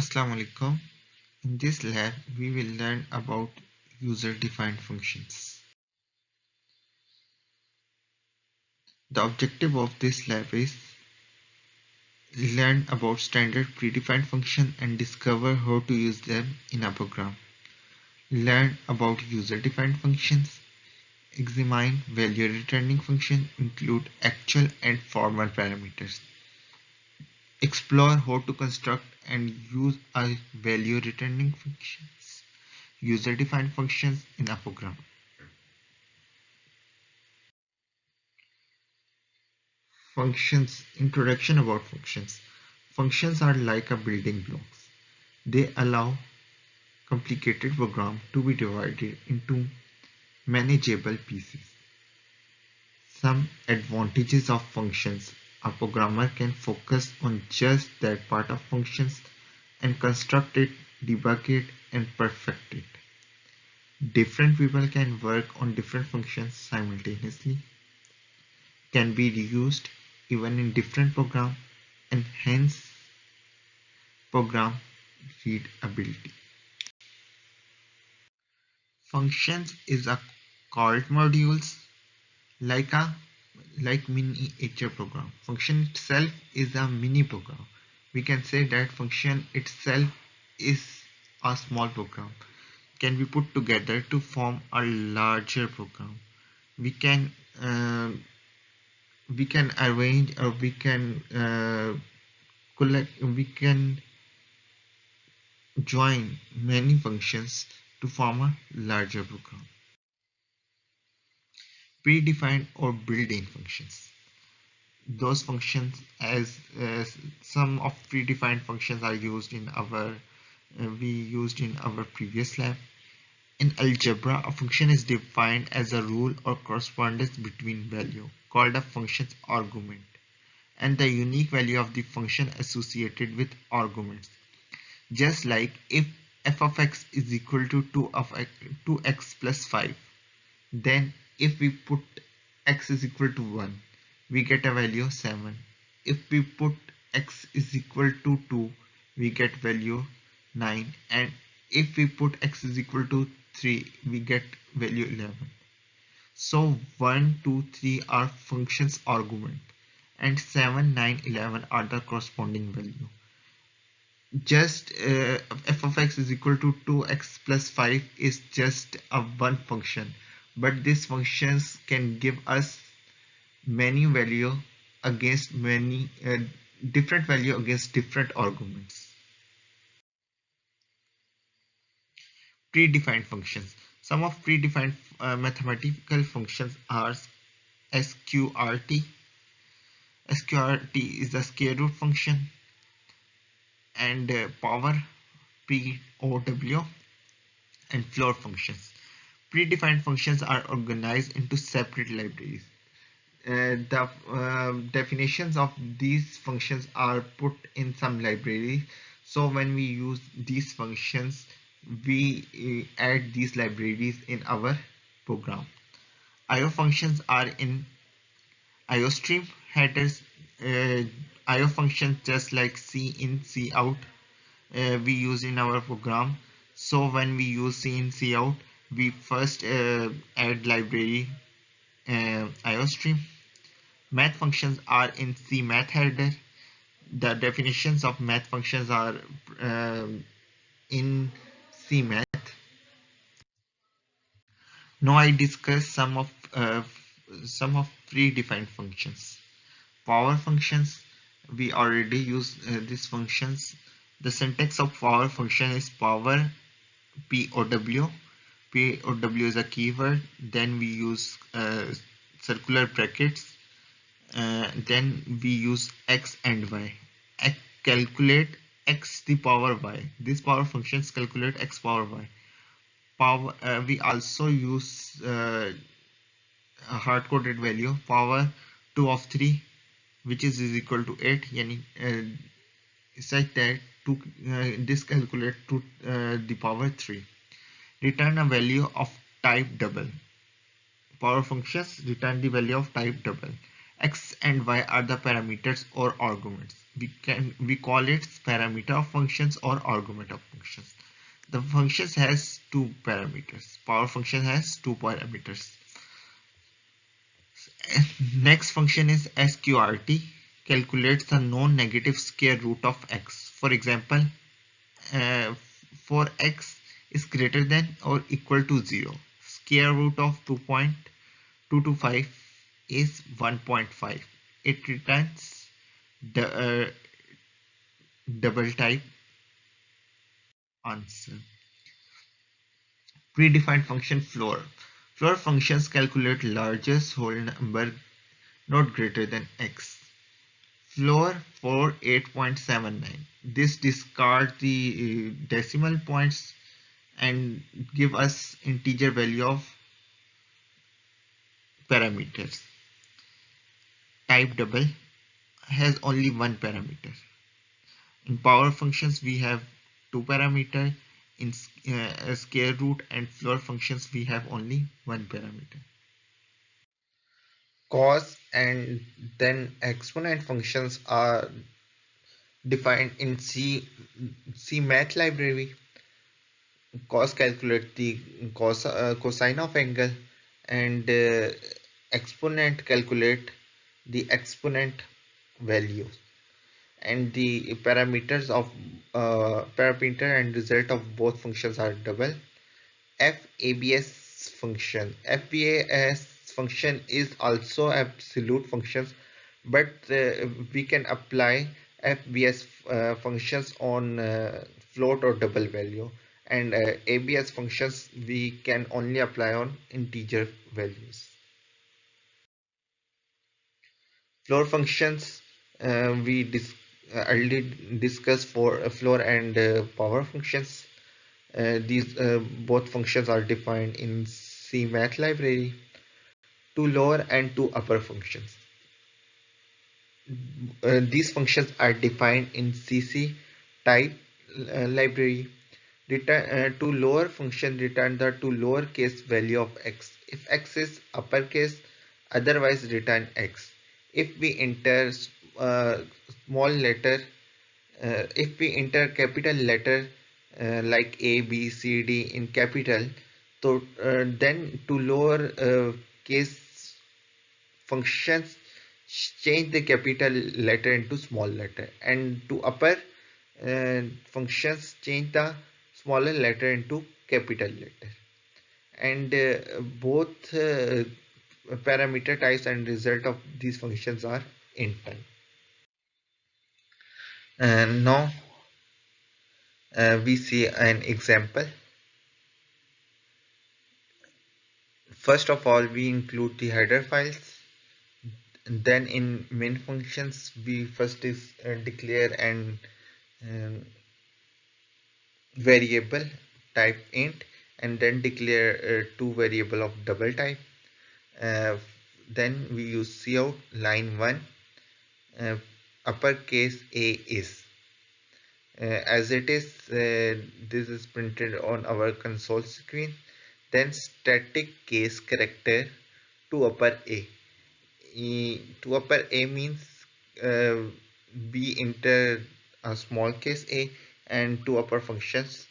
Assalamu alaikum. In this lab, we will learn about user-defined functions. The objective of this lab is learn about standard predefined function and discover how to use them in a program. Learn about user-defined functions. Examine value returning function include actual and formal parameters. Explore how to construct and use a value returning functions. User-defined functions in a program. Functions. Introduction about functions. Functions are like a building blocks. They allow complicated program to be divided into manageable pieces. Some advantages of functions. A programmer can focus on just that part of functions and construct it, debug it, and perfect it. Different people can work on different functions simultaneously, can be reused even in different programs, and hence program readability. Functions is a called modules like a miniature program. Function itself is a mini program. We can say that function itself is a small program, can be put together to form a larger program. We can uh, we can arrange, or we can collect, we can join many functions to form a larger program. Predefined or built-in functions. Those functions, as some of predefined functions are used in our we used in our previous lab. In algebra, a function is defined as a rule or correspondence between value called a function's argument and the unique value of the function associated with arguments. Just like if f of x is equal to 2x plus 5, then if we put x is equal to 1, we get a value of 7. If we put x is equal to 2, we get value 9, and if we put x is equal to 3, we get value 11. So 1, 2, 3 are functions argument, and 7, 9, 11 are the corresponding value. Just f of x is equal to 2x plus 5 is just a one function, but these functions can give us many value against many different value against different arguments. Predefined functions. Some of predefined mathematical functions are sqrt. Sqrt is a square root function, and power, POW, and floor functions. Predefined functions are organized into separate libraries. The definitions of these functions are put in some library. So when we use these functions, we add these libraries in our program. IO functions are in IOStream headers. IO functions, just like C in, C out, we use in our program. So when we use C in, C out, we first add library IOStream. Math functions are in C math header. The definitions of math functions are in C math. Now I discuss some of predefined functions. Power functions. We already use these functions. The syntax of power function is power, POW. POW is a keyword. Then we use circular brackets. Then we use x and y. Calculate x the power y. These power functions calculate x power y. Power. We also use a hard-coded value, power 2 of 3, which is equal to 8. Yani, such that to this calculate to the power 3. Return a value of type double. Power functions return the value of type double. X and Y are the parameters or arguments. We call it parameter of functions or argument of functions. The functions has two parameters. Power function has two parameters. Next function is sqrt, calculates the non-negative square root of x. For example, uh, for x is greater than or equal to 0, square root of 2.225 is 1.5. It returns the double type answer. Predefined function floor. Floor functions calculate largest whole number not greater than x. Floor for 8.79. This discard the decimal points and give us integer value of parameters. Type double has only one parameter. In power functions we have two parameter. In square root and floor functions we have only one parameter. Cos and then exponent functions are defined in C math library. Cos calculate the cosine of angle, and exponent calculate the exponent value, and the parameters of parameter and result of both functions are double. FABS function. FABS function is also absolute functions, but we can apply FBS functions on float or double value, and ABS functions we can only apply on integer values. Floor functions we already discussed for floor and power functions. These both functions are defined in CMath library. Two lower and two upper functions. These functions are defined in CC type library. To lower function return the to lowercase value of x. If x is uppercase, otherwise return x. If we enter small letter, if we enter capital letter like A, B, C, D in capital, so then to lower case functions change the capital letter into small letter, and to upper functions change the smaller letter into capital letter, and both parameter types and result of these functions are int. And now we see an example. First of all, we include the header files. Then in main functions we first is declare an um, variable type int, and then declare two variable of double type. uh, then we use cout line 1, uh, uppercase A is as it is, this is printed on our console screen. Then static case character to upper A. To upper A means uh, we enter a small case a, and to upper functions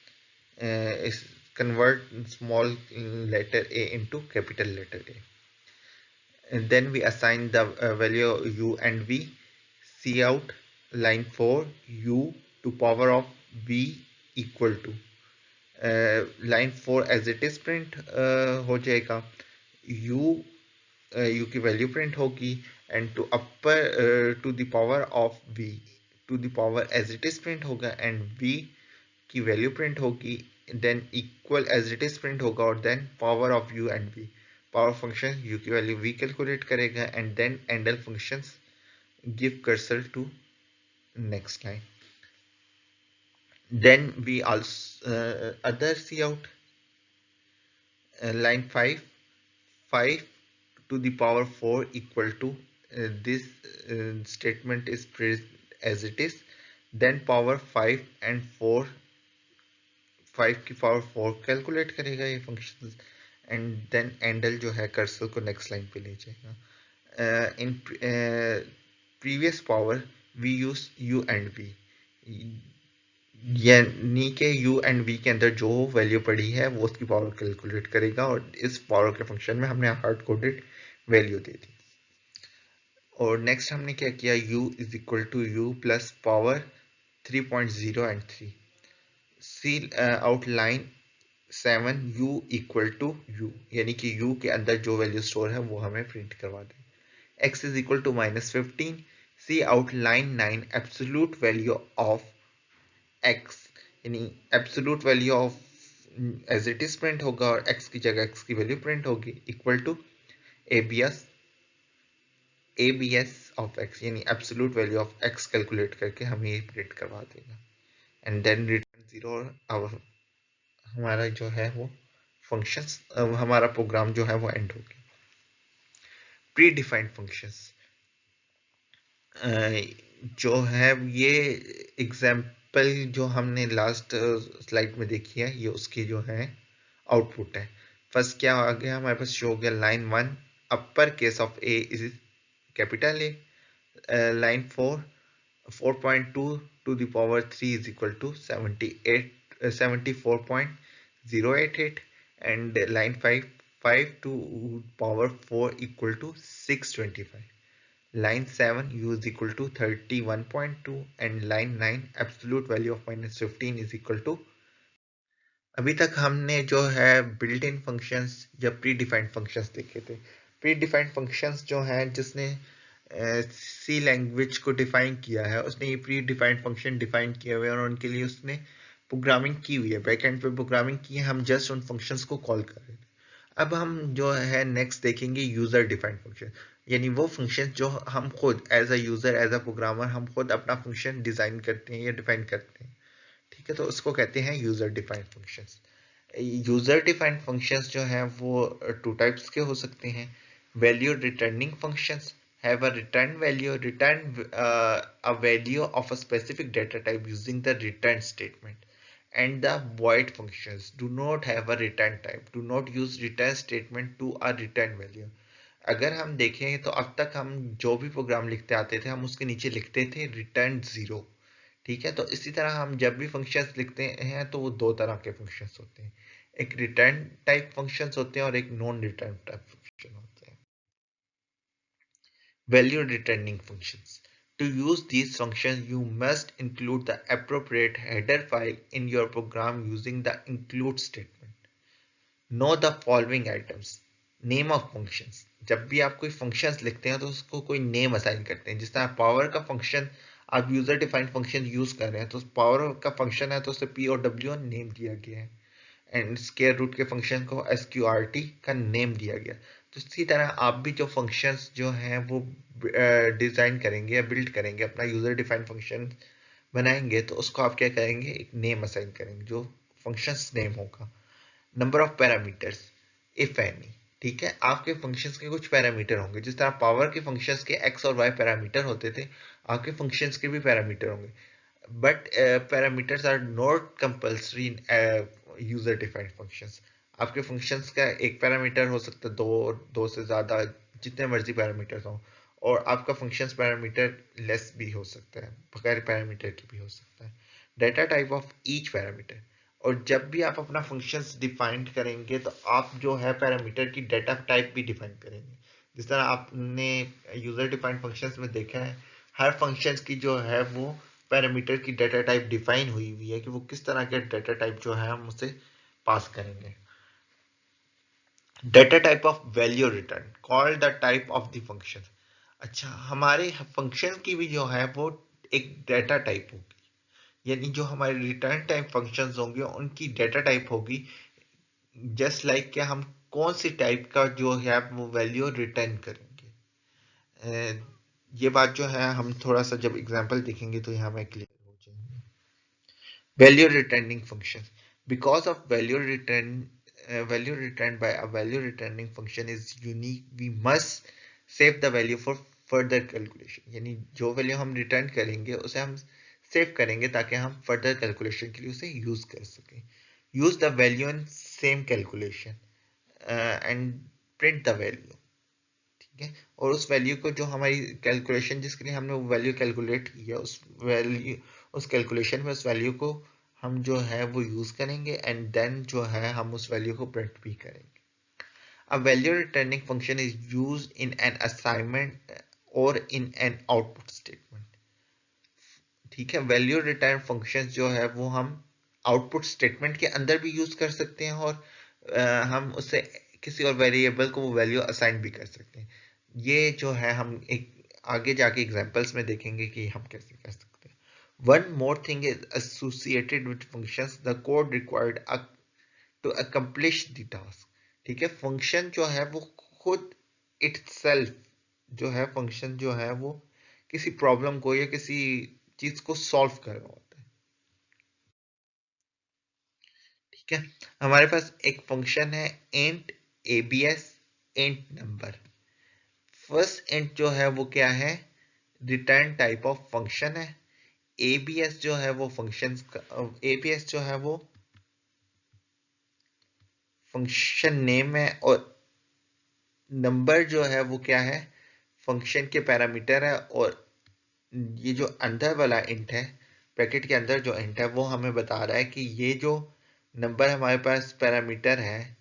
is convert small letter a into capital letter A. And then we assign the value u and v. Cout line 4 u to power of v equal to line 4 as it is print हो जाएगा u u की value print होगी, and to upper to the power of v to the power as it is print होगा, and v की value print होगी, then equal as it is print होगा, और then power of u and v. Power function u की value v calculate करेगा, and then endl functions give cursor to next line. Then we also other cout line 5 to the power 4 equal to this statement is printed as it is, then power 5 and 4 5 की power 4 calculate करेगा ये function, and then एंडल जो है cursor को next line पे ले जाएगा. in previous power we use u and v, यानी कि u एंड v के अंदर जो वैल्यू पड़ी है वो उसकी पावर कैलकुलेट करेगा, और इस पावर के फंक्शन में हमने हार्ड कोडेड वैल्यू दे दी। और नेक्स्ट हमने क्या किया, u is equal to u plus power 3.0 and 3, see outline 7 u equal to u, यानी कि u के अंदर जो वैल्यू स्टोर है वो हमें प्रिंट करवा दें। x is equal to -15, see outline 9 absolute value of x, यानी absolute value of as it is print होगा और x की जगह x की वैल्यू प्रिंट होगी, equal to abs of x, यानी absolute value of x calculate करके हमें ये प्रिंट करवा देगा। एंड देन रिटर्न 0, और हमारा जो है वो फंक्शंस, हमारा प्रोग्राम जो है वो एंड हो गया। प्री डिफाइंड फंक्शंस जो है, ये एग्जाम्पल जो हमने लास्ट स्लाइड में देखी है, ये उसकी जो है आउटपुट है। फर्स्ट क्या आ गया हमारे पास, शो हो गया line 1 upper case of A is capital A, line 4 4.2 to the power 3 is equal to 74.088, and line 5 to power 4 equal to 625, line 7 u is equal to 31.2, and line 9 absolute value of -15 is equal to। अभी तक हमने जो है built in functions या pre defined functions देखे थे। Pre defined functions जो हैं, जिसने सी लैंग्वेज को डिफाइन किया है, उसने ये प्री डिफाइंड फंक्शन डिफाइन किए हुए हैं और उनके लिए उसने प्रोग्रामिंग की हुई है, बैकएंड पे प्रोग्रामिंग की है, हम जस्ट उन फंक्शंस को कॉल कर रहे हैं। अब हम जो है नेक्स्ट देखेंगे यूजर डिफाइंड फंक्शन, यानी वो फंक्शन जो हम खुद as a user as a programmer हम खुद अपना फंक्शन डिजाइन करते हैं या डिफाइन करते हैं। ठीक है, तो उसको कहते हैं user defined functions. User defined functions जो हैं वो टू टाइप्स के हो सकते हैं। Value returning functions have a return value, return a value of a specific data type using the return statement, and the void functions do not have a return type, do not use return statement to a return value। अगर हम देखें तो अब तक हम जो भी programme लिखते आते थे, हम उसके नीचे लिखते थे रिटर्न 0। ठीक है, तो इसी तरह हम जब भी फंक्शंस लिखते हैं तो वो दो तरह के फंक्शंस होते हैं, एक रिटर्न टाइप फंक्शंस होते हैं और एक नॉन रिटर्न टाइप फंक्शन होते हैं। Value returning functions, to use these functions you must include the appropriate header file in your program using the include statement। know the following items। Name of functions, जब भी आप कोई functions लिखते हैं तो उसको कोई नेम असाइन करते हैं। जिस तरह पावर का फंक्शन, आप यूजर डिफाइंड फंक्शन यूज कर रहे हैं तो पावर का फंक्शन है तो उसे पी और डब्ल्यू नेम दिया गया है, एंड स्क्वायर रूट के फंक्शन को SQRT का नेम दिया गया। तो इसी तरह आप भी जो फंक्शंस जो हैं वो डिजाइन करेंगे या बिल्ड करेंगे, अपना यूजर डिफाइंड फंक्शन बनाएंगे, तो उसको आप क्या करेंगे, एक नेम असाइन करेंगे जो फंक्शंस नेम होगा। Number of parameters if any, ठीक है, आपके फंक्शंस के कुछ पैरामीटर होंगे। जिस तरह पावर के फंक्शंस के x और y पैरामीटर होते थे, आपके फंक्शंस के भी पैरामीटर होंगे, but parameters are not compulsory in user defined functions. आपके फंक्शंस का एक पैरामीटर हो सकता है, दो से ज्यादा, जितने मर्जी पैरामीटर्स हों, और आपका फंक्शंस पैरामीटर लेस भी हो सकता है, बगैर पैरामीटर की भी हो सकता है। Data type of each parameter, और जब भी आप अपना फंक्शंस डिफाइन करेंगे तो आप जो है पैरामीटर की डाटा टाइप भी डिफाइन करेंगे। जिस तरह आपने यूजर डिफाइंड फंक्शंस में देखा है, हर फंक्शंस की जो है वो पैरामीटर की डाटा टाइप डिफाइन हुई हुई है कि वो किस तरह के डाटा टाइप जो है हम उसे पास करेंगे। Data type of value return called the type of the function. अच्छा, हमारे फंक्शन की भी जो है वो एक डाटा टाइप होगी, यानी जो हमारे रिटर्न टाइप फंक्शंस होंगे उनकी डाटा टाइप होगी, जस्ट लाइक कि हम कौन सी टाइप का जो है वो वैल्यू रिटर्न करेंगे। ये बात जो है हम थोड़ा सा जब एग्जांपल देखेंगे तो यहाँ में क्लियर हो जाएंगे। Value returning function, because of value returned by a value returning function is unique, we must save the value for further calculation। यानी जो वैल्यू हम रिटर्न करेंगे उसे हम सेव करेंगे ताकि हम फर्दर कैलकुलेशन के लिए उसे यूज कर सकें। Use the value in same calculation and print the value. ठीक है। और उस वैल्यू को जो हमारी कैलकुलेशन जिसके लिए हमने वो वैल्यू कैलकुलेट किया, उस कैलकुलेशन में उस वैल्यू को हम जो है वो यूज करेंगे एंड देन जो है हम उस वैल्यू को प्रिंट भी करेंगे। A value returning function is used in an assignment or in an output statement। ठीक है, वैल्यू रिटर्न फंक्शन जो है वो हम आउटपुट स्टेटमेंट के अंदर भी यूज कर सकते हैं और हम उससे किसी और वेरिएबल को वो वैल्यू असाइन भी कर सकते हैं। ये जो है हम एक आगे जाके एग्जांपल्स में देखेंगे कि हम कैसे कर सकते हैं। One more thing is associated with functions the code required to accomplish the task. ठीक है, फंक्शन जो है वो खुद इटसेल्फ जो है फंक्शन जो है वो किसी प्रॉब्लम को या किसी चीज को सॉल्व कर रहा होता है। ठीक है, हमारे पास एक फंक्शन है int abs int number. First int जो है वो क्या है, रिटर्न टाइप ऑफ फंक्शन है। abs जो है वो फंक्शन abs जो है वो फंक्शन नेम है और नंबर जो है वो क्या है, फंक्शन के पैरामीटर है। और ये जो अंदर वाला इंट है, ब्रैकेट के अंदर जो इंट है वो हमें बता रहा है कि ये जो नंबर हमारे पास पैरामीटर है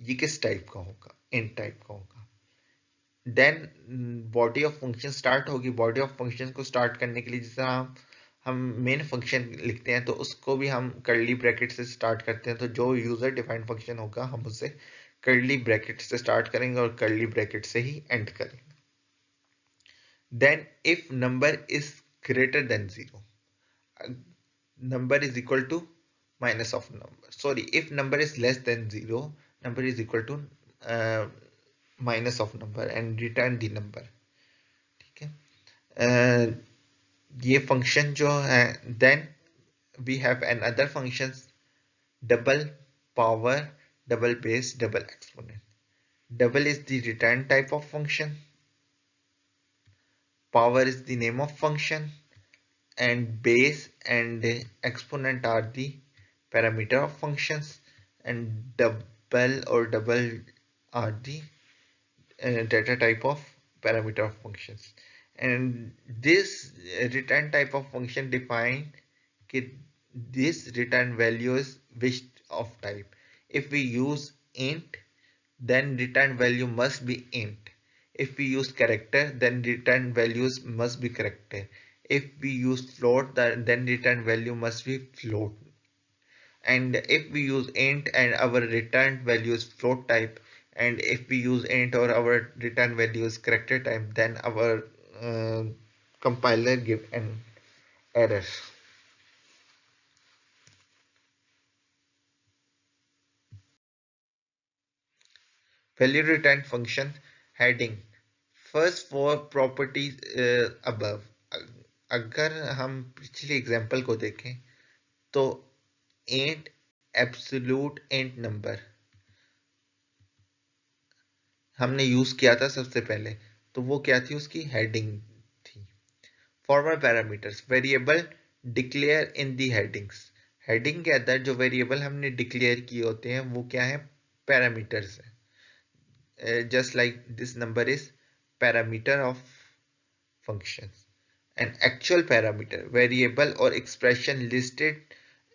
ये किस टाइप का होगा, इंट टाइप का होगा। Then body of function start होगी। बॉडी ऑफ फंक्शन को स्टार्ट करने के लिए जिस तरह हम मेन फंक्शन लिखते हैं तो उसको भी हम कर्ली ब्रैकेट से स्टार्ट करते हैं। तो जो यूजर डिफाइंड फंक्शन होगा हम उसे कर्ली ब्रैकेट से स्टार्ट करेंगे और कर्ली ब्रैकेट से ही एंड करेंगे। Then if number is greater than 0, number is equal to minus of number, sorry, if number is less than 0, number is equal to uh, minus of number and return the number। ठीक है, ये function जो है, then we have another functions double power, double base, double exponent। double is the return type of function, power is the name of function, and base and exponent are the parameter of functions, and double or double are the data type of parameter of functions। And this return type of function define this return value is which of type। if we use int, then return value must be int। if we use character, then return values must be character। if we use float, then return value must be float। and if we use int and our return value is float type, and if we use int or our return value is character type, then our compiler give an error। value return function heading, first four properties above। अगर हम पिछली example को देखें तो int absolute int number हमने use किया था सबसे पहले, तो वो क्या थी, उसकी हेडिंग थी। Formal parameters, variable declare in the headings. Heading के अंदर जो वेरिएबल हमने डिक्लेयर किए होते हैं वो क्या है, पैरामीटर्स है। just like this number is parameter of functions। an actual parameter, variable or expression listed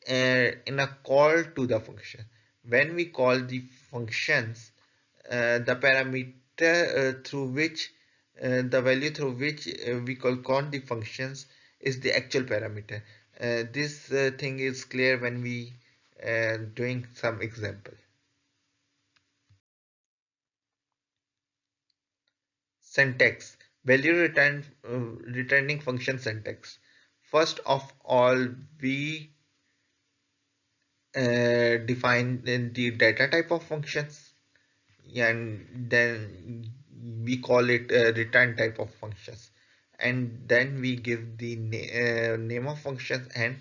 in a call to the function। when we call the functions, the parameter through which the value through which we call the functions is the actual parameter। this thing is clear when we doing some example। Syntax, value returning function syntax। First of all, we define the data type of functions, and then we call it return type of functions, and then we give the name of functions and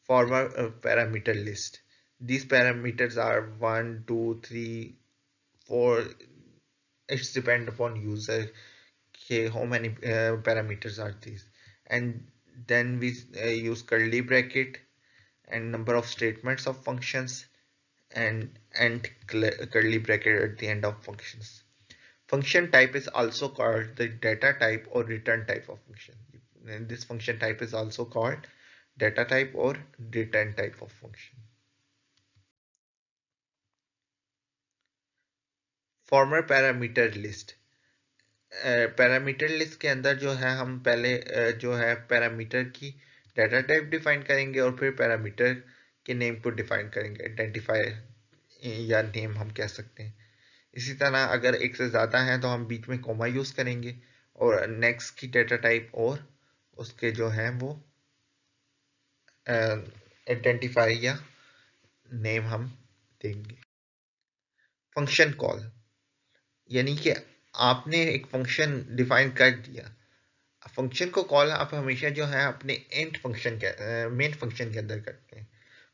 forward parameter list। These parameters are 1, 2, 3, 4, it's depend upon user, okay, how many parameters are these, and then we use curly bracket and number of statements of functions, and curly bracket at the end of functions। Function type is also called the data type or return type of function. And this function type is also called data type or return type of function. Farmer parameter list, parameter list के अंदर जो है हम पहले जो है parameter की data type define करेंगे और फिर पैरामीटर के नेम को डिफाइन करेंगे, आइडेंटिफायर या नेम हम कह सकते हैं। इसी तरह अगर एक से ज़्यादा है तो हम बीच में कॉमा यूज़ करेंगे और नेक्स्ट की डाटा टाइप और उसके जो है वो आइडेंटिफायर या नेम हम देंगे। फंक्शन कॉल, यानी कि आपने एक फंक्शन डिफाइन कर दिया। फंक्शन को कॉल आप हमेशा जो है अपने एंड फंक्शन के मेन फंक्शन के अंदर करते हैं।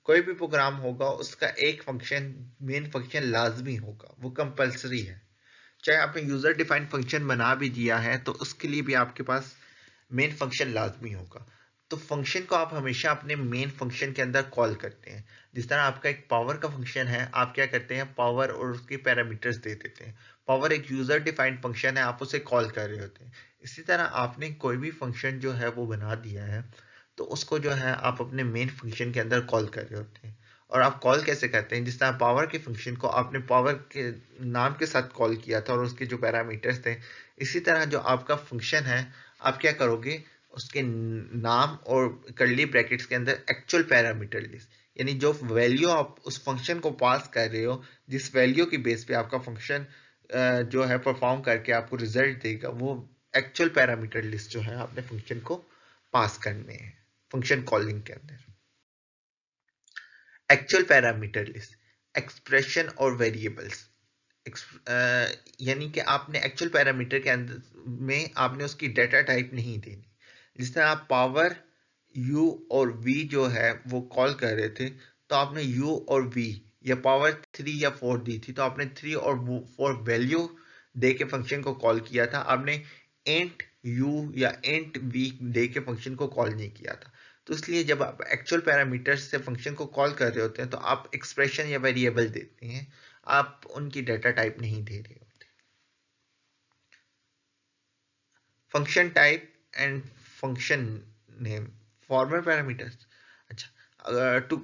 कोई भी प्रोग्राम होगा उसका एक फंक्शन मेन फंक्शन लाजमी होगा, वो कंपलसरी है। चाहे आपने यूजर डिफाइंड फंक्शन बना भी दिया है तो उसके लिए भी आपके पास मेन फंक्शन लाजमी होगा। तो फंक्शन को आप हमेशा अपने मेन फंक्शन के अंदर कॉल करते हैं। जिस तरह आपका एक पावर का फंक्शन है, आप क्या करते हैं, पावर और उसके पैरामीटर्स दे देते हैं। पावर एक यूजर डिफाइंड फंक्शन है, आप उसे कॉल कर रहे होते हैं। इसी तरह आपने कोई भी फंक्शन जो है वो बना दिया है तो उसको जो है आप अपने मेन फंक्शन के अंदर कॉल कर रहे होते हैं। और आप कॉल कैसे करते हैं, जिस तरह पावर के फंक्शन को आपने पावर के नाम के साथ कॉल किया था और उसके जो पैरामीटर्स थे, इसी तरह जो आपका फंक्शन है आप क्या करोगे, उसके नाम और कर्ली ब्रैकेट्स के अंदर एक्चुअल पैरामीटर लिस्ट, यानी जो वैल्यू आप उस फंक्शन को पास कर रहे हो, जिस वैल्यू की बेस पे आपका फंक्शन जो है परफॉर्म करके आपको रिजल्ट देगा, वो एक्चुअल पैरामीटर लिस्ट जो है आपने फंक्शन को पास करने हैं फंक्शन कॉलिंग के अंदर। एक्चुअल पैरामीटर लिस्ट, एक्सप्रेशन और वेरिएबल्स, यानी कि आपने एक्चुअल पैरामीटर के अंदर में आपने उसकी डाटा टाइप नहीं देनी। जिस तरह आप पावर u और v जो है वो कॉल कर रहे थे तो आपने u और v या पावर 3 या 4 दी थी तो आपने 3 और 4 वैल्यू दे के फंक्शन को कॉल किया था। आपने इंट u या इंट v दे के फंक्शन को कॉल नहीं किया था। तो इसलिए जब आप एक्चुअल पैरामीटर्स से फंक्शन को कॉल कर रहे होते हैं तो आप एक्सप्रेशन या वेरिएबल देते हैं, आप उनकी डाटा टाइप नहीं दे रहे होते। Function type and function name, formal parameters. अच्छा, to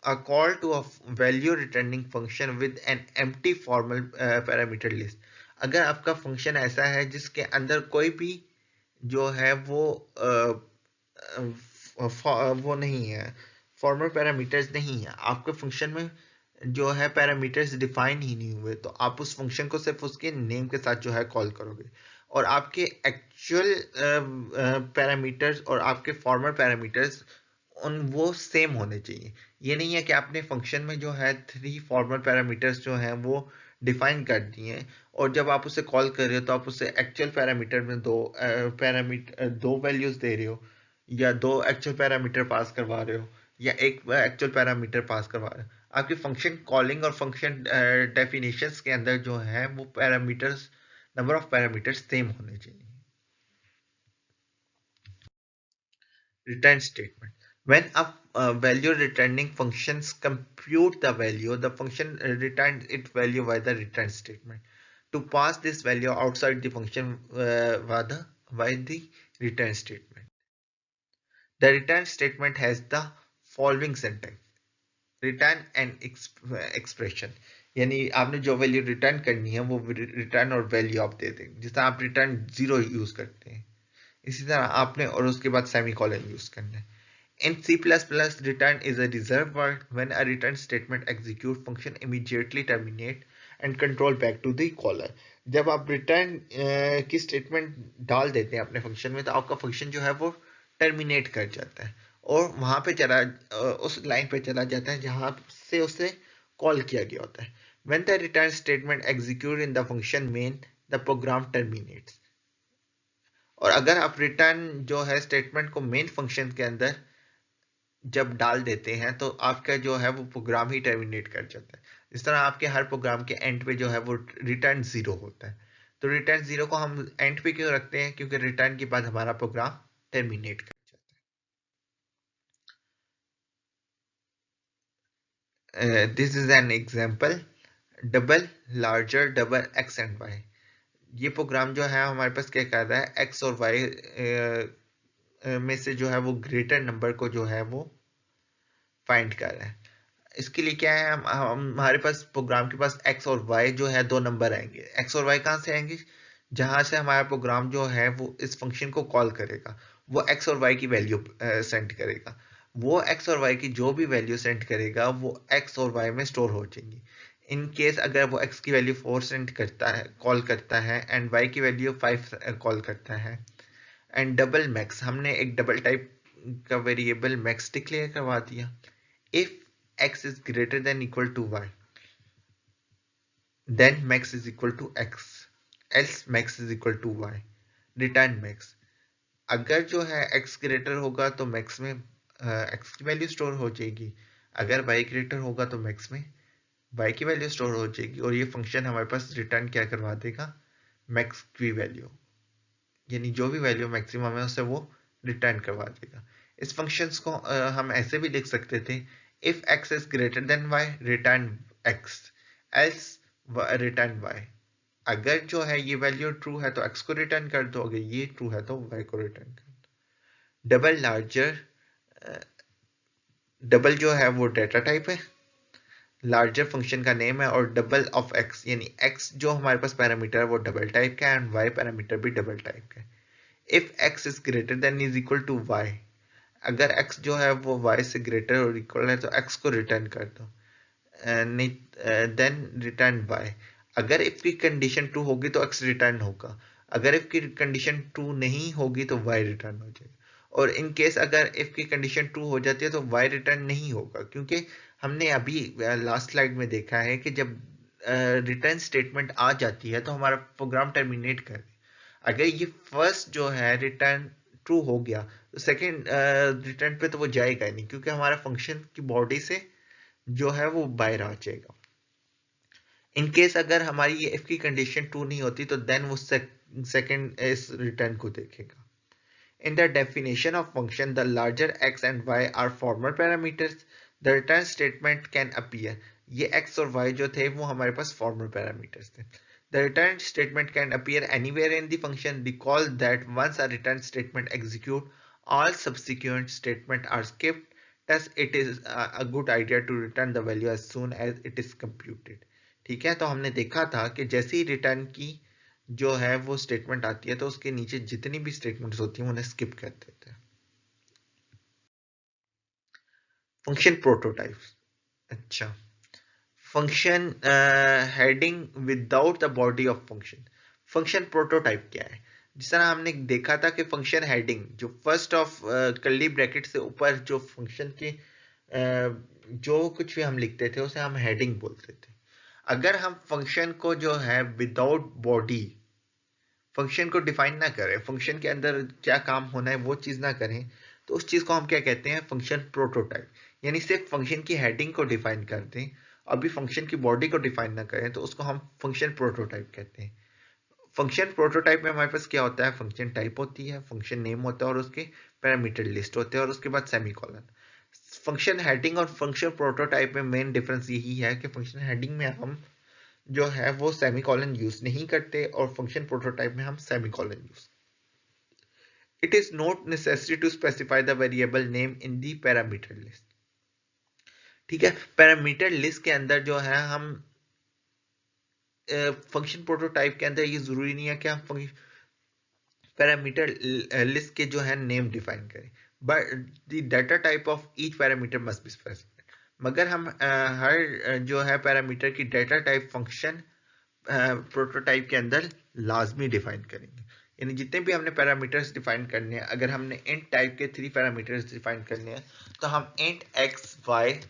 a call to a value returning function with an empty formal parameter list, अगर आपका फंक्शन ऐसा है जिसके अंदर कोई भी जो है वो वो नहीं है, फॉर्मल पैरामीटर्स नहीं है, आपके फंक्शन में जो है पैरामीटर्स डिफाइन ही नहीं हुए, तो आप उस फंक्शन को सिर्फ उसके नेम के साथ जो है कॉल करोगे। और आपके एक्चुअल पैरामीटर्स और आपके फॉर्मल पैरामीटर्स उन वो सेम होने चाहिए। ये नहीं है कि आपने फंक्शन में जो है 3 फॉर्मल पैरामीटर्स जो हैं वो डिफाइन कर दिए हैं और जब आप उसे कॉल कर रहे हो तो आप उसे एक्चुअल पैरामीटर में दो वैल्यूज दे रहे हो या दो एक्चुअल पैरामीटर पास करवा रहे हो या एक एक्चुअल पैरामीटर पास करवा रहे हो। आपकी फंक्शन कॉलिंग और फंक्शन डेफिनेशंस के अंदर जो है वो parameters, number of parameters same होने चाहिए। Return statement, when a value returning functions compute the value, the function returns its value by the return statement. To pass this value outside the function by the return statement, the return statement has the following syntax: return and expression, यानी आपने जो value return करनी है वो return और value आप दे देंगे। जिस तरह आप रिटर्न 0 यूज करते हैं, इसी तरह आपने और उसके बाद सेमीकोलन यूज करना है। In C++, return is a reserved word. When a return statement execute, function immediately terminate and control back to the caller. जब आप रिटर्न की स्टेटमेंट डाल देते हैं अपने फंक्शन में तो आपका फंक्शन जो है वो टर्मिनेट कर जाता है और वहां पे उस लाइन पे चला जाता है जहां से उसे कॉल किया गया होता है। When the return statement execute in the function main, the program terminates. और अगर आप रिटर्न जो है स्टेटमेंट को मेन फंक्शन के अंदर जब डाल देते हैं तो आपका जो है वो प्रोग्राम ही टर्मिनेट कर जाता है। इस तरह आपके हर प्रोग्राम के एंड पे जो है वो रिटर्न 0 होता है। तो रिटर्न 0 को हम एंड पे क्यों रखते हैं, क्योंकि रिटर्न के बाद हमारा प्रोग्राम टर्मिनेट कर जाता है। This is an example, double larger double x and y. ये प्रोग्राम जो है हमारे पास क्या कर रहा है, एक्स और वाई में से जो है वो ग्रेटर नंबर को जो है वो फाइंड कर रहा है। इसके लिए क्या है, हमारे पास प्रोग्राम के पास एक्स और वाई जो है दो नंबर आएंगे। एक्स और वाई कहाँ से आएंगे, जहां से हमारा प्रोग्राम जो है वो इस फंक्शन को कॉल करेगा, वो एक्स और वाई की वैल्यू सेंड करेगा। वो एक्स और वाई की जो भी वैल्यू सेंड करेगा वो एक्स और वाई में स्टोर हो जाएंगी। इन केस अगर वो एक्स की वैल्यू 4 सेंड करता है, कॉल करता है, एंड वाई की वैल्यू 5 कॉल करता है, एंड डबल मैक्स, हमने एक डबल टाइप का वेरिएबल मैक्स डिक्लेयर करवा दिया। If x is greater than equal to y, then max is equal to x, else max is equal to y, return max। अगर जो है x ग्रेटर होगा तो max में x की वैल्यू स्टोर हो जाएगी, अगर y ग्रेटर होगा तो max में y की वैल्यू स्टोर हो जाएगी, और ये फंक्शन हमारे पास रिटर्न क्या करवा देगा, max की वैल्यू, यानी जो भी वैल्यू मैक्सिमम है उससे वो रिटर्न करवा देगा। इस फंक्शंस को हम ऐसे भी लिख सकते थे, if x is greater then y return x, else return y। अगर जो है ये वैल्यू ट्रू है तो x को रिटर्न कर दो, अगर ये ट्रू है तो y को रिटर्न कर दो। डबल लार्जर, डबल जो है वो डेटा टाइप है, लार्जर फंक्शन का नेम है, और डबल ऑफ x यानी x जो हमारे पास पैरामीटर है वो डबल टाइप का है, एंड y पैरामीटर भी डबल टाइप का है। If x is greater than is equal to y, अगर x जो है वो y से ग्रेटर और इक्वल है तो x को रिटर्न कर दो, नहीं देन रिटर्न y। अगर if की कंडीशन ट्रू होगी तो x रिटर्न होगा, अगर if की कंडीशन ट्रू नहीं होगी तो y रिटर्न हो जाएगा, और इन केस अगर if की कंडीशन ट्रू हो जाती है तो y रिटर्न नहीं होगा, क्योंकि हमने अभी लास्ट स्लाइड में देखा है कि जब रिटर्न स्टेटमेंट आ जाती है तो हमारा प्रोग्राम टर्मिनेट कर दे। अगर ये फर्स्ट जो है रिटर्न ट्रू हो गया तो सेकंड रिटर्न पे तो वो जाएगा ही नहीं, क्योंकि हमारा फंक्शन की बॉडी से जो है वो बाहर आ जाएगा। इन केस अगर हमारी ये इफ की कंडीशन ट्रू नहीं होती तो देन वो सेकंड इस रिटर्न को देखेगा। In the definition of function, the larger x and y are formal parameters. The return statement can appear. ये x और y जो थे वो हमारे पास formal parameters थे। The return statement can appear anywhere in the function. Recall that once a return statement executes, all subsequent statements are skipped. Thus, it is a good idea to return the value as soon as it is computed. ठीक है, तो हमने देखा था कि जैसे ही return की जो है वो स्टेटमेंट आती है तो उसके नीचे जितनी भी स्टेटमेंट्स होती हैं उन्हें स्किप कर देते हैं। फंक्शन प्रोटोटाइप्स, अच्छा, function heading without the body of function. Function prototype क्या है, जिस तरह हमने देखा था कि फंक्शन हेडिंग जो फर्स्ट ऑफ कर्ली ब्रैकेट से ऊपर जो फंक्शन के जो कुछ भी हम लिखते थे उसे हम हेडिंग बोलते थे। अगर हम फंक्शन को जो है विदाउट बॉडी फंक्शन को डिफाइन ना करें, फंक्शन के अंदर क्या काम होना है वो चीज ना करें, तो उस चीज को हम क्या कहते हैं, फंक्शन प्रोटोटाइप। यानी सिर्फ फंक्शन की हेडिंग को डिफाइन कर दें, अभी फंक्शन की बॉडी को डिफाइन ना करें, तो उसको हम फंक्शन प्रोटोटाइप कहते हैं। फंक्शन प्रोटोटाइप में हमारे पास क्या होता है, फंक्शन टाइप होती है, फंक्शन नेम होता है, और उसके पैरामीटर लिस्ट होते हैं, और उसके बाद सेमीकोलन। फंक्शन हेडिंग और फंक्शन प्रोटोटाइप में मेन डिफरेंस यही है कि फंक्शन हेडिंग में हम जो है वो सेमीकोलन यूज नहीं करते, और फंक्शन प्रोटोटाइप में हम semicolon use. It is not necessary to specify the variable name in the parameter list. ठीक है, पैरामीटर लिस्ट के अंदर जो है हम फंक्शन प्रोटोटाइप के अंदर ये जरूरी नहीं है कि हम पैरामीटर लिस्ट के जो है नेम डिफाइन करें, but the data type of each parameter must be specified. मगर हम हर जो है पैरामीटर की डाटा टाइप फंक्शन प्रोटोटाइप के अंदर लाजमी डिफाइन करेंगे। यानी जितने भी हमने पैरामीटर्स डिफाइन करने हैं, अगर हमने इंट टाइप के 3 पैरामीटर्स डिफाइन करने हैं तो हम int x y,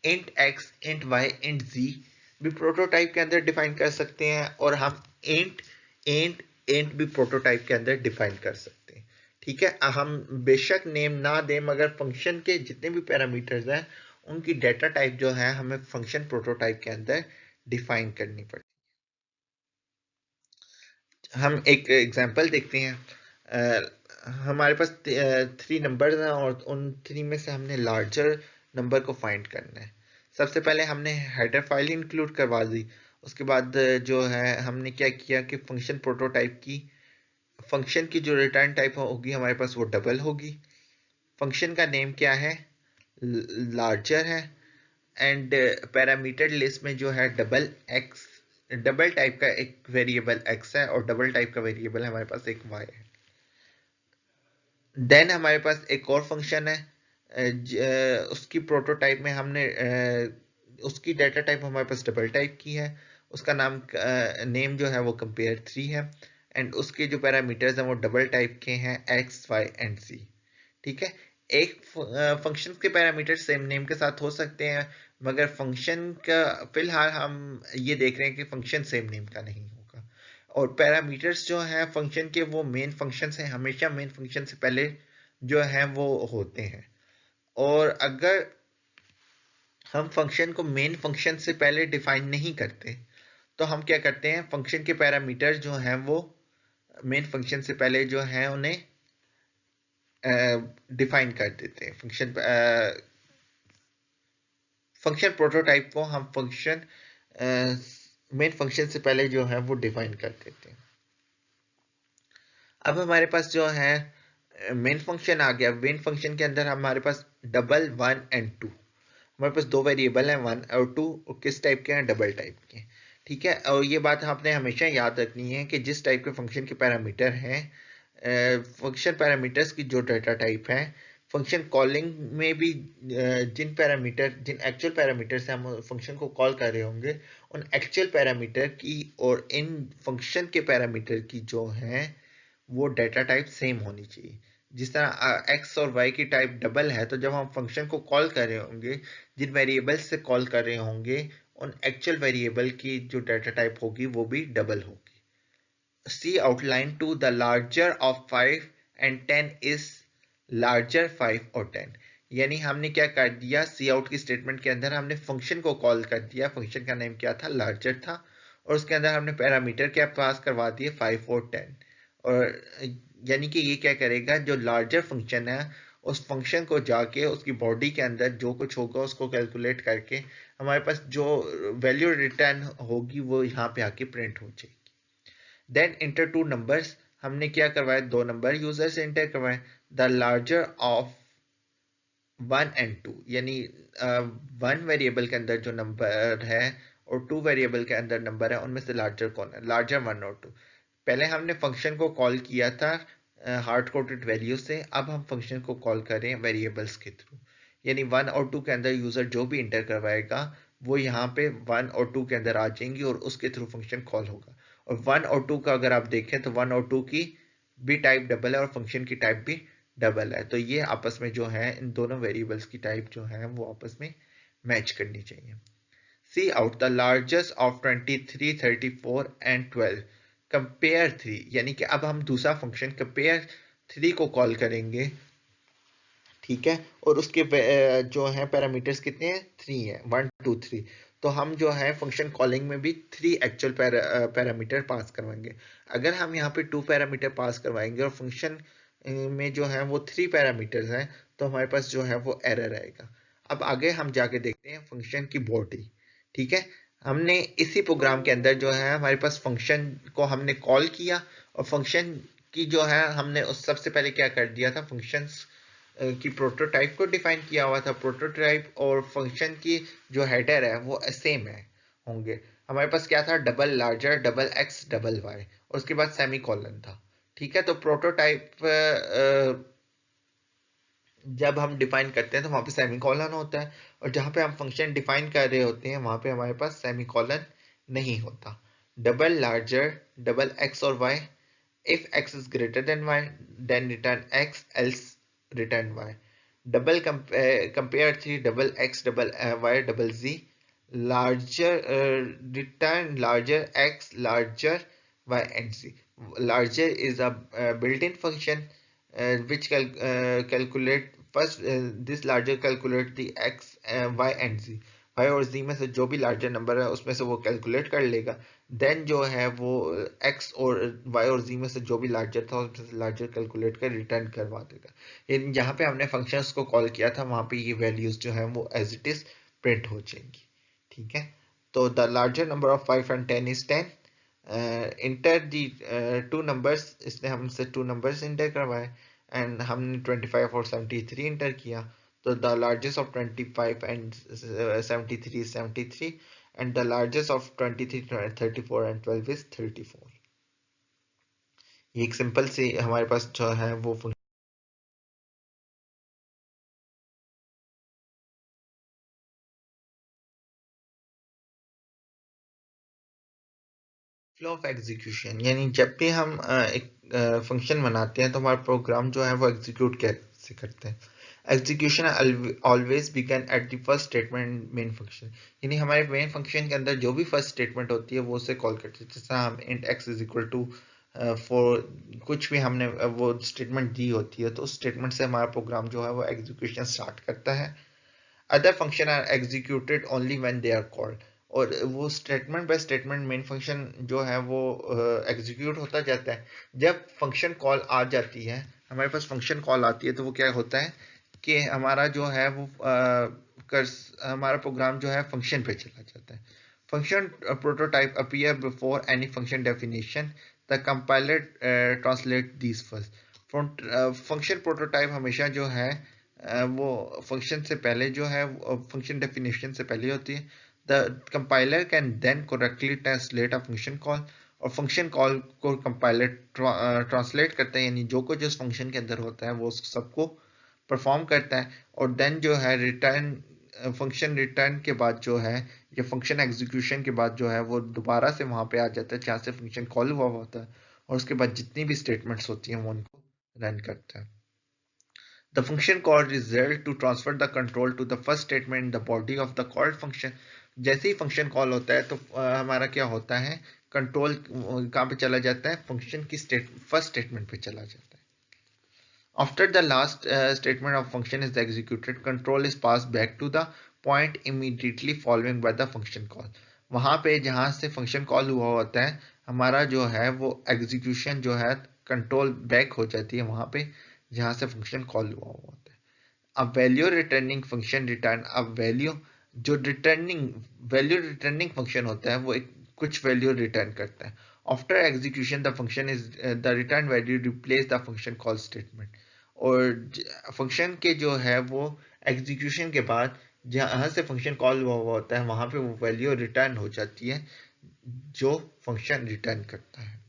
int y, int z भी प्रोटोटाइप के अंदर डिफाइन कर सकते हैं, और हम इंट इंट इंट भी प्रोटोटाइप के अंदर डिफाइन कर सकते हैं। ठीक है, हम बेशक नेम ना दें, मगर फंक्शन के जितने भी पैरामीटर्स हैं उनकी डाटा टाइप जो है हमें फंक्शन प्रोटोटाइप के अंदर डिफाइन करनी पड़ती है। हम एक एग्जांपल देखते हैं। हमारे पास 3 नंबर्स हैं, और उन 3 में से हमने लार्जर नंबर को फाइंड करना है। सबसे पहले हमने हेडर फाइल इंक्लूड करवा दी, उसके बाद जो है हमने क्या किया कि फंक्शन प्रोटोटाइप की, फंक्शन की जो रिटर्न टाइप होगी हमारे पास वो डबल होगी, फंक्शन का नेम क्या है, लार्जर है, एंड पैरामीटर लिस्ट में जो है डबल एक्स, डबल टाइप का एक वेरिएबल एक्स है और डबल टाइप का वेरिएबल हमारे पास एक वाई है। देन हमारे पास एक और फंक्शन है, उसकी प्रोटोटाइप में हमने उसकी डाटा टाइप हमारे पास डबल टाइप की है, उसका नाम नेम जो है वो कंपेयर 3 है, एंड उसके जो पैरामीटर्स हैं वो डबल टाइप के हैं एक्स वाई एंड सी। ठीक है, एक फंक्शन के पैरामीटर सेम नेम के साथ हो सकते हैं, मगर फंक्शन का फिलहाल हम ये देख रहे हैं कि फंक्शन सेम नेम का नहीं होगा। और पैरामीटर्स जो हैं फंक्शन के वो मेन फंक्शन से हमेशा मेन फंक्शन से पहले जो है वो होते हैं, और अगर हम फंक्शन को मेन फंक्शन से पहले डिफाइन नहीं करते तो हम क्या करते हैं, फंक्शन के पैरामीटर जो हैं वो मेन फंक्शन से पहले जो है उन्हें डिफाइन कर देते हैं। फंक्शन प्रोटोटाइप को हम फंक्शन मेन फंक्शन से पहले जो है वो डिफाइन कर देते हैं। अब हमारे पास जो है मेन फंक्शन आ गया, मेन फंक्शन के अंदर हमारे पास डबल 1 एंड 2, हमारे पास दो वेरिएबल हैं 1 और 2, और किस टाइप के हैं, डबल टाइप के। ठीक है, और ये बात आपने हमेशा याद रखनी है कि जिस टाइप के फंक्शन के पैरामीटर हैं, फंक्शन पैरामीटर्स की जो डाटा टाइप है, फंक्शन कॉलिंग में भी जिन एक्चुअल पैरामीटर से हम फंक्शन को कॉल कर रहे होंगे उन एक्चुअल पैरामीटर की और इन फंक्शन के पैरामीटर की जो है वो डाटा टाइप सेम होनी चाहिए। जिस तरह एक्स और वाई की टाइप डबल है, तो जब हम फंक्शन को कॉल कर रहे होंगे, जिन वेरिएबल से कॉल कर रहे होंगे उन एक्चुअल वेरिएबल की जो डाटा टाइप होगी वो भी डबल होगी। C outline to the larger of 5 and 10 is larger 5 और 10। यानी हमने क्या कर दिया, सी आउट की स्टेटमेंट के अंदर हमने फंक्शन को कॉल कर दिया, फंक्शन का नेम क्या था, लार्जर था, और उसके अंदर हमने पैरामीटर क्या पास करवा दिए, 5 और 10। और यानी कि ये क्या करेगा, जो लार्जर फंक्शन है उस फंक्शन को जाके उसकी बॉडी के अंदर जो कुछ होगा उसको कैलकुलेट करके हमारे पास जो वैल्यू रिटर्न होगी वो यहाँ पे आके प्रिंट हो जाएगी। देन इंटर टू नंबर्स, हमने क्या करवाया, दो नंबर यूजर से इंटर करवाए, द लार्जर ऑफ 1 एंड 2, यानी 1 वेरिएबल के अंदर जो नंबर है और 2 वेरिएबल के अंदर नंबर है उनमें से लार्जर कौन है, लार्जर 1 और 2। पहले हमने फंक्शन को कॉल किया था हार्ड कोडेड वैल्यू से, अब हम फंक्शन को कॉल करें वेरिएबल्स के थ्रू, यानी 1 और 2 के अंदर यूजर जो भी इंटर करवाएगा वो यहाँ पे 1 और 2 के अंदर आ जाएंगी और उसके थ्रू फंक्शन कॉल होगा। और 1 और 2 का अगर आप देखें तो 1 और 2 की भी टाइप डबल है और फंक्शन की टाइप भी डबल है, तो ये आपस में जो है इन दोनों वेरिएबल्स की टाइप जो है वो आपस में मैच करनी चाहिए। See out the largest of 23, 34 and 12, compare 3, यानी कि अब हम दूसरा फंक्शन कंपेयर 3 को कॉल करेंगे। ठीक है, और उसके जो है पैरामीटर्स कितने हैं, 3 है, 1 2 3। तो हम जो है फंक्शन कॉलिंग में भी 3 एक्चुअल पैरामीटर पास करवाएंगे। अगर हम यहाँ पे 2 पैरामीटर पास करवाएंगे और फंक्शन में जो है वो 3 पैरामीटर्स हैं तो हमारे पास जो है वो एरर आएगा। अब आगे हम जाके देखते हैं फंक्शन की बॉडी। ठीक है, हमने इसी प्रोग्राम के अंदर जो है हमारे पास फंक्शन को हमने कॉल किया और फंक्शन की जो है हमने उस सबसे पहले क्या कर दिया था, फंक्शंस की प्रोटोटाइप को डिफाइन किया हुआ था। प्रोटोटाइप और फंक्शन की जो हेडर है वो सेम है होंगे। हमारे पास क्या था, double larger, double x, double y, और उसके बाद सेमी कॉलन था। ठीक है, तो प्रोटोटाइप जब हम डिफाइन करते हैं तो वहां पे सेमी कॉलन होता है, और जहां पे हम फंक्शन डिफाइन कर रहे होते हैं वहां पे हमारे पास सेमी कॉलन नहीं होता। डबल लार्जर, डबल एक्स और Y, if x is greater than y then return x, else return y। double compare 3, double x, double y, double z, larger return larger x, larger y and z। larger is a built-in function which calculate first this larger calculate the x, y and z। y और z में से जो भी larger number है उसमें से वो calculate कर लेगा, देन जो है वो x और y और z में से जो भी लार्जर था उसमें से लार्जर कैलकुलेट कर रिटर्न करवा देगा। जहाँ पे हमने फंक्शंस को कॉल किया था वहाँ पे ये वैल्यूज जो है वो एज इट इज प्रिंट हो जाएंगी। ठीक है, तो the larger number of 5 and 10 is 10. Inter the two numbers, इसने हमसे टू नंबर्स इंटर करवाए एंड हमने 25 और 73 इंटर किया. तो the largest of 25 and 73 is 73 and the largest of 23 34 and 12 is 34. ये एक सिंपल सी हमारे पास जो है वो फ्लो ऑफ एग्जीक्यूशन, यानी जब भी हम एक फंक्शन बनाते हैं तो हमारा प्रोग्राम जो है वो एग्जीक्यूट कैसे करते हैं. Execution always begin at the first statement main function, यानी हमारे मेन फंक्शन के अंदर जो भी फर्स्ट स्टेटमेंट होती है वो उसे कॉल करते हैं. जैसा हम int x is equal to four कुछ भी हमने वो स्टेटमेंट दी होती है, तो उस स्टेटमेंट से हमारा प्रोग्राम जो है वो एग्जीक्यूशन स्टार्ट करता है. Other function are executed only when they are called, और वो statement by statement main function जो है वो एग्जीक्यूट होता जाता है. जब फंक्शन कॉल आ जाती है, हमारे पास फंक्शन कॉल आती है, तो वो क्या होता है कि हमारा जो है वो हमारा प्रोग्राम जो है फंक्शन पे चला जाता है. Function prototype appear before any function definition. The compiler translate this first. Function prototype हमेशा जो है वो फंक्शन से पहले जो है फंक्शन डेफिनेशन से पहले होती है. The compiler can then correctly translate a function call, और फंक्शन कॉल को कंपाइलर ट्रांसलेट करता है, यानी जो कुछ उस फंक्शन के अंदर होता है वो सबको परफॉर्म करता है. और देन जो है रिटर्न फंक्शन रिटर्न के बाद जो है या फंक्शन एग्जीक्यूशन के बाद जो है वो दोबारा से वहां पे आ जाता है जहाँ से फंक्शन कॉल हुआ होता है, और उसके बाद जितनी भी स्टेटमेंट्स होती हैं वो उनको रन करता है. The function called result to transfer the control to the first statement in the body of the called function. जैसे ही फंक्शन कॉल होता है तो हमारा क्या होता है, कंट्रोल कहाँ पे चला जाता है, फंक्शन की फर्स्ट स्टेटमेंट पे चला जाता है. After the last statement of function is executed, control is passed back to the point immediately following by the function call. वहां पे जहां से फंक्शन कॉल हुआ होता है, हमारा जो है वो एग्जीक्यूशन जो है कंट्रोल बैक हो जाती है वहां पे जहां से फंक्शन कॉल हुआ होता है. अब वैल्यू रिटर्निंग फंक्शन रिटर्न, अब वैल्यू जो रिटर्निंग फंक्शन होता है वो एक कुछ वैल्यू रिटर्न करता है. After execution the function is the return value replace the function call statement. और फंक्शन के जो है वो एग्जीक्यूशन के बाद जहां से फंक्शन कॉल हुआ हुआ होता है वहां पे वो वैल्यू रिटर्न हो जाती है जो फंक्शन रिटर्न करता है.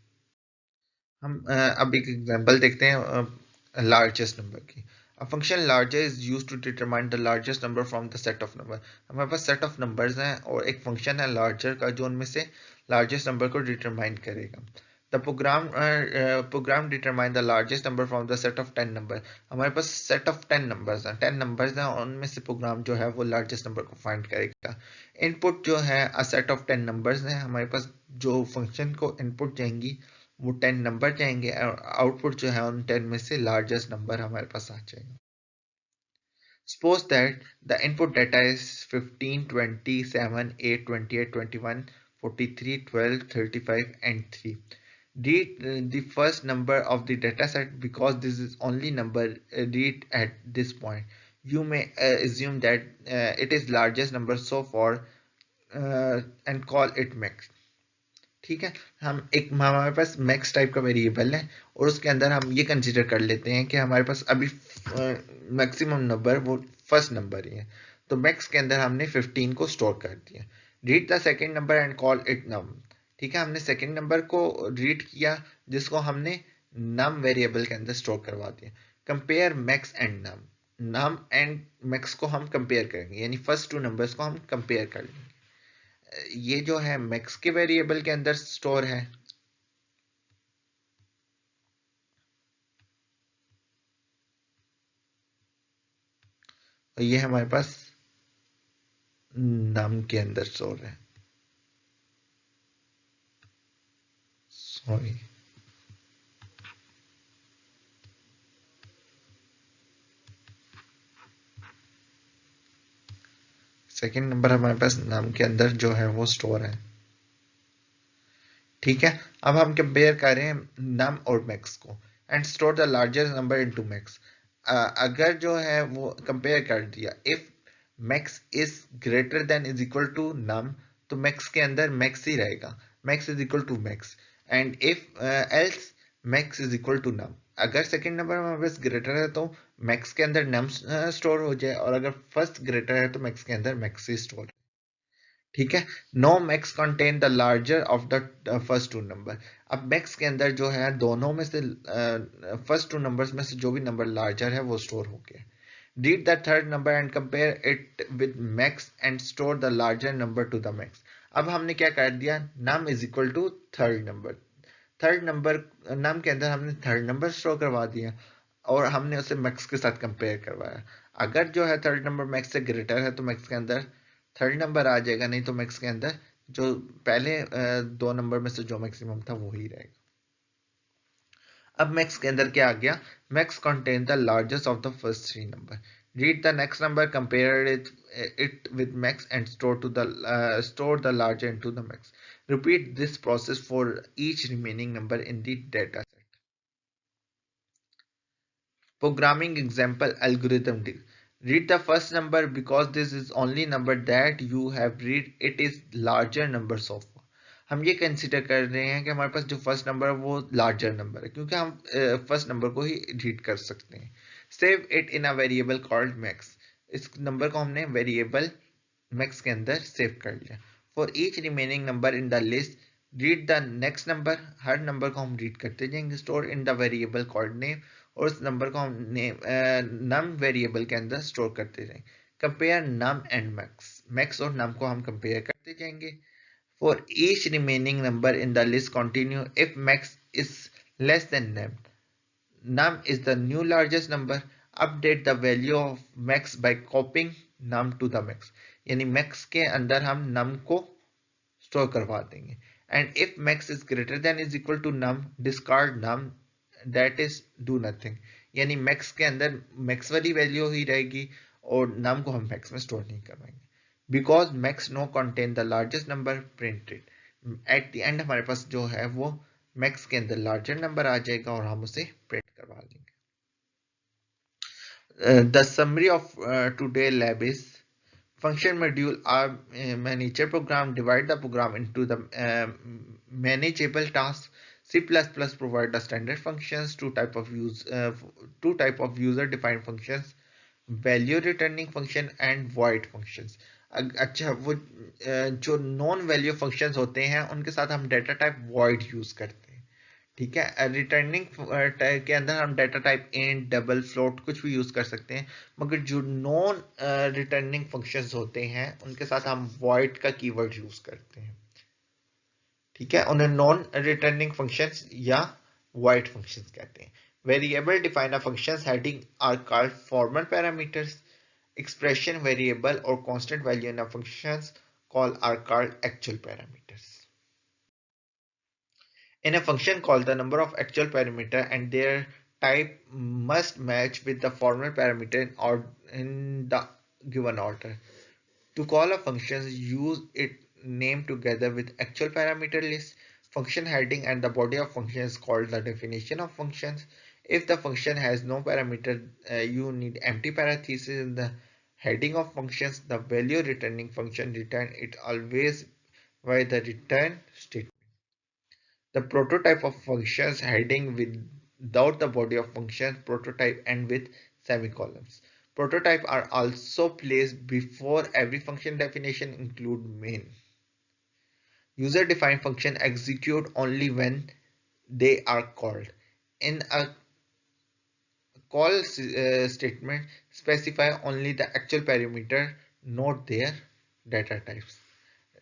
हम अब एक एग्जांपल देखते हैं लार्जेस्ट नंबर की. A function larger is used to determine the largest number from the set of number. हमारे पास set of numbers हैं और एक function है larger का जो उनमें से largest number को determine करेगा. The program determine the largest number from the set of 10 number. हमारे पास set of 10 numbers हैं, 10 numbers हैं, उनमें से program जो है वो largest number को find करेगा. Input जो है a set of 10 numbers हैं, हमारे पास जो function को input जाएंगी वो 10 नंबर जाएंगे और आउटपुट जो है उन 10 में से लार्जेस्ट नंबर हमारे पास आ जाएगा. Suppose that the input data is 15, 20, 7, 8, 28, 21, 43, 12, 35 and 3. Read the first number of the data set because this is only number read at this point. You may assume that it is largest number so far and call it max. ठीक है, हमारे पास max type का variable है और उसके अंदर हम ये कंसीडर कर लेते हैं कि हमारे पास अभी मैक्सिमम नंबर वो फर्स्ट नंबर ही है, तो मैक्स के अंदर हमने 15 को स्टोर कर दिया. Read the second number and call it num. ठीक है, हमने सेकंड नंबर को रीड किया जिसको हमने नम वेरिएबल के अंदर स्टोर करवा दिया. Compare max and num. Num and max को हम कंपेयर करेंगे, यानी फर्स्ट टू नंबर्स को हम कंपेयर कर लेंगे. ये जो है मैक्स के वेरिएबल के अंदर स्टोर है, और ये हमारे पास नाम के अंदर स्टोर है. सॉरी, सेकंड नंबर हमारे पास नाम के अंदर जो है वो स्टोर है. ठीक है, अब हम कंपेयर कर रहे हैं नम और मैक्स को. And store the largest number into max. अगर जो है वो कंपेयर कर दिया, if max is greater than is equal to num, तो मैक्स के अंदर मैक्स ही रहेगा, max is equal to max, and if else max is equal to num. अगर सेकंड नंबर में बस ग्रेटर है तो मैक्स के अंदर नम स्टोर हो जाए, और अगर फर्स्ट ग्रेटर है तो मैक्स के अंदर मैक्स ही स्टोर। ठीक है, no max contain the larger of the first two number. अब मैक्स के अंदर जो है दोनों में से फर्स्ट टू नंबर्स में से जो भी नंबर लार्जर है वो स्टोर हो गया। Read the third number and compare it with max and store the larger number to the max। अब हमने क्या कर दिया, num is equal to third number, third number num के अंदर हमने थर्ड नंबर स्टोर करवा दिया और हमने उसे मैक्स के साथ कंपेयर करवाया। अगर जो है थर्ड नंबर मैक्स से ग्रेटर है तो मैक्स के अंदर थर्ड नंबर आ जाएगा, नहीं तो मैक्स के अंदर जो पहले दो नंबर में से जो मैक्सिमम था वो ही रहेगा। अब मैक्स के अंदर क्या आ गया, max contain the largest of the first three number. Read the next number, compare it with max and store the larger into the max। Repeat this process for each remaining number in the data set। Programming example algorithm D। Read the first number because this is only number that you have read, it is larger number so far। हम ये consider कर रहे हैं कि हमारे पास जो first number है वो लार्जर नंबर है क्योंकि हम फर्स्ट नंबर को ही रीड कर सकते हैं। Save it in a variable called max. इस नंबर को हमने वेरिएबल मैक्स के अंदर सेव कर लिया। For each remaining number in the list read the next number. Her number को हम रीड करते जाएंगे। Store in the variable called name, और उस नंबर को हम नम वेरिएबल के अंदर स्टोर करते जाएंगे। Compare num and max, max और नम को हम कंपेयर करते जाएंगे। For each remaining number in the list continue if max is less than num. Num is the new largest number. Update the value of max by copying num to the max। यानी max के अंदर हम num को store करवा देंगे। And if max is greater than is equal to num, discard num, that is do nothing। यानी max के अंदर max वाली वैल्यू ही रहेगी और num को हम max में स्टोर नहीं करवाएंगे। Because max no contain the largest number printed. At the end हमारे पास जो है वो मैक्स के अंदर लार्जर नंबर आ जाएगा और हम उसे प्रिंट करवा लेंगे। The summary of today lab is function module are manager program, divide the program into the manageable tasks। C++ provide the standard functions, two type of user defined functions, value returning function and void functions। अच्छा, वो जो non value functions होते हैं उनके साथ हम data type void use करते हैं। ठीक है, रिटर्निंग के अंदर हम data type int, double, float कुछ भी यूज कर सकते हैं, मगर जो नॉन रिटर्निंग फंक्शंस होते हैं उनके साथ हम वॉइड का कीवर्ड यूज करते हैं। ठीक है, उन्हें नॉन रिटर्निंग फंक्शंस या वॉइड फंक्शंस कहते हैं। Variable define a functions heading are called formal parameters. Expression, variable or constant value in a functions call are called actual parameters। In a function call, the number of actual parameter and their type must match with the formal parameter in the given order। To call a function, use its name together with actual parameter list। Function heading and the body of function is called the definition of functions। If the function has no parameter, you need empty parentheses in the heading of functions। The value returning function return it always by the return statement। The prototype of functions heading without the body of functions, prototype end with semicolons। Prototype are also placed before every function definition include main। User defined function execute only when they are called। In a call statement, specify only the actual parameter, not their data types।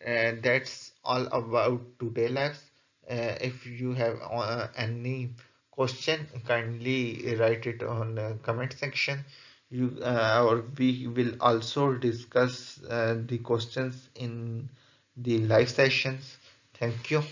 And that's all about today labs। If you have any question, kindly write it on the comment section। Or we will also discuss the questions in the live sessions। Thank you।